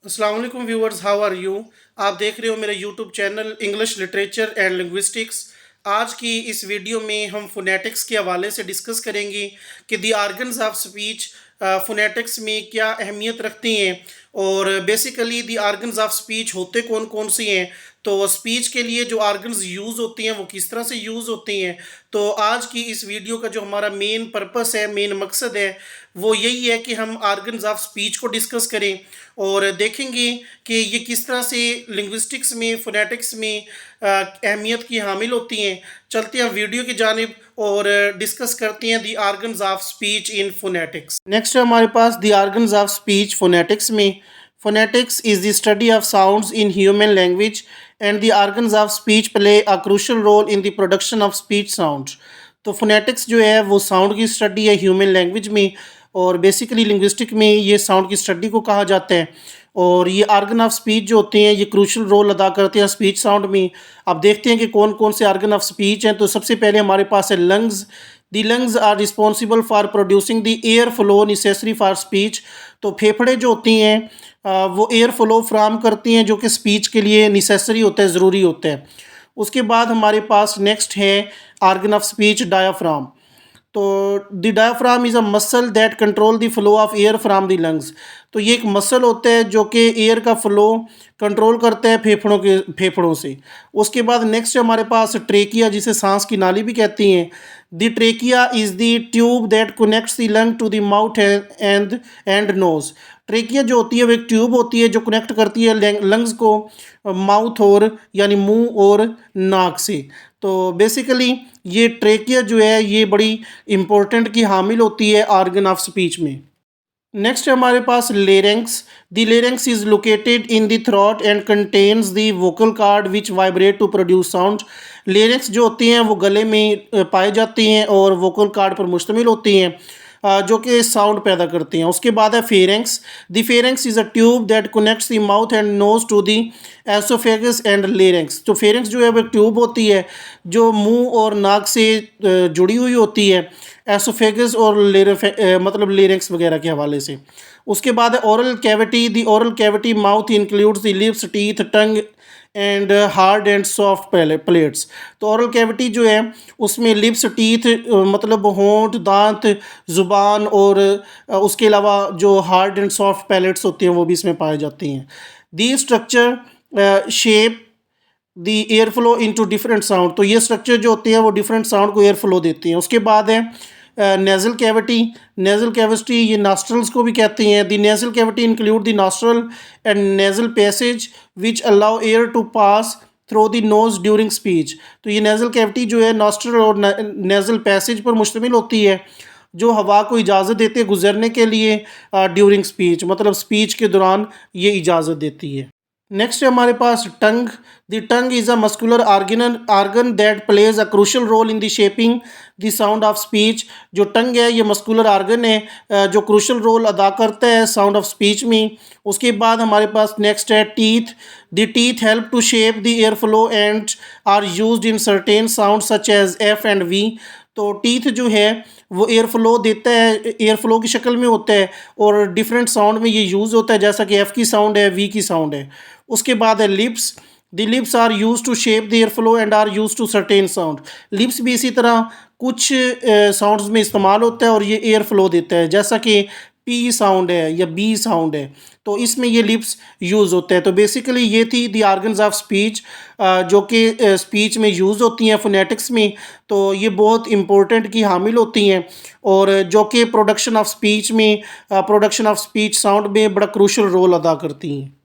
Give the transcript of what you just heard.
अस्सलाम वालेकुम viewers, how are you. आप देख रहे हो मेरा YouTube channel English literature and linguistics. आज की इस वीडियो में हम फोनेटिक्स के हवाले से डिस्कस करेंगे कि दी आर्गन्स ऑफ स्पीच फोनेटिक्स में क्या अहमियत रखती हैं और basically the organs of speech होते कौन कौन सी हैं। तो स्पीच के लिए जो आर्गन्स यूज़ होती हैं वो किस तरह से यूज़ होती हैं। तो आज की इस वीडियो का जो हमारा मेन पर्पस है, मेन मकसद है, वो यही है कि हम आर्गन्स ऑफ स्पीच को डिस्कस करें और देखेंगे कि ये किस तरह से लिंग्विस्टिक्स में, फोनेटिक्स में अहमियत की हामिल होती हैं। चलते हैं वीडियो की जानिब और डिस्कस करते हैं the organs of speech in phonetics. Next है हमारे पास the organs of speech phonetics में। Phonetics is the study of sounds in human language and the organs of speech play a crucial role in the production of speech sounds. तो phonetics जो है वो sound की study है human language में और basically linguistic में ये साउंड की स्टडी को कहा जाता है। और ये आर्गन ऑफ स्पीच जो होते हैं ये क्रूशल रोल अदा करते हैं स्पीच साउंड में। अब देखते हैं कि कौन कौन से आर्गन ऑफ स्पीच हैं। तो सबसे पहले हमारे पास है lungs. The lungs are responsible for producing the air flow necessary for speech. तो फेफड़े जो होती हैं वो एयर फ्लो फ्राहम करती हैं जो कि स्पीच के लिए नेसेसरी होता है, ज़रूरी होता है। उसके बाद हमारे पास नेक्स्ट है आर्गन ऑफ स्पीच डायाफ्राम। तो the diaphragm is a muscle that control the flow of air from the lungs. तो ये एक मसल होता है जो कि एयर का फ्लो कंट्रोल करता है फेफड़ों से। उसके बाद नेक्स्ट हमारे पास ट्रेकिया, जिसे सांस की नाली भी कहती हैं। The trachea is the tube that connects the lung to the mouth and nose. Trachea जो होती है वो एक ट्यूब होती है जो कनेक्ट करती है लंग्स को माउथ और यानी मुंह और नाक से। तो बेसिकली ये ट्रेकिया जो है ये बड़ी इंपॉर्टेंट की हामिल होती है आर्गन ऑफ स्पीच में। नेक्स्ट है हमारे पास larynx. The larynx is located in the throat and contains the vocal cord which vibrate to produce sound. Larynx जो होती हैं वो गले में पाई जाती हैं और वोकल कार्ड पर मुश्तमिल होती हैं जो कि साउंड पैदा करती हैं। उसके बाद है pharynx. The pharynx is a tube that connects the mouth and nose to the oesophagus and larynx. तो फेरेंक्स जो है वो एक ट्यूब होती है जो मुंह और नाक से जुड़ी हुई होती है एसोफेगस और मतलब लेरेंक्स वगैरह के हवाले से। उसके बाद है oral cavity. The oral cavity mouth includes the lips, teeth, tongue and hard and soft plates. तो ओरल कैविटी जो है उसमें लिप्स, टीथ मतलब होंठ, दांत, ज़ुबान और उसके अलावा जो हार्ड एंड सॉफ्ट पैलेट्स होती हैं वो भी इसमें पाए जाती हैं। The structure shape the air flow into different sound. तो ये स्ट्रक्चर जो होती है वो डिफरेंट साउंड को एयर फ्लो देती हैं। उसके बाद है नेज़ल कैविटी। नेज़ल कैविटी ये नॉस्ट्रल्स को भी कहती हैं। The nasal cavity include the nostril and nasal passage which allow air to pass through the nose during speech. तो ये नेज़ल कैविटी जो है नॉस्ट्रल और नेज़ल पैसेज पर मुश्तमिल होती है जो हवा को इजाज़त देते हैं गुजरने के लिए ड्यूरिंग स्पीच, मतलब स्पीच के दौरान ये इजाज़त देती है। नेक्स्ट है हमारे पास tongue. The tongue is a muscular organ that plays a crucial role in the shaping the sound of speech. जो टंग है ये मस्कुलर आर्गन है जो क्रूशल रोल अदा करता है साउंड ऑफ स्पीच में। उसके बाद हमारे पास नेक्स्ट है teeth. The teeth help to shape the air flow and are used in certain sound such as F and V. तो टीथ जो है वो एयर फ्लो देता है, एयर फ्लो की शक्ल में होता है और डिफरेंट साउंड में ये यूज़ होता है, जैसा कि एफ़ की साउंड है, वी की साउंड है। उसके बाद है lips. The lips are use to shape the air flow and are use to certain sound. Lips भी इसी तरह कुछ साउंड्स में इस्तेमाल होता है और ये एयर फ्लो देता है, जैसा कि पी साउंड है या बी साउंड है, तो इसमें ये लिप्स यूज़ होते हैं। तो बेसिकली ये थी दी आर्गन्स ऑफ स्पीच जो कि स्पीच में यूज़ होती हैं फोनेटिक्स में। तो ये बहुत इंपॉर्टेंट की हामिल होती हैं और जो कि प्रोडक्शन ऑफ स्पीच में, प्रोडक्शन ऑफ स्पीच साउंड में बड़ा क्रूशल रोल अदा करती हैं।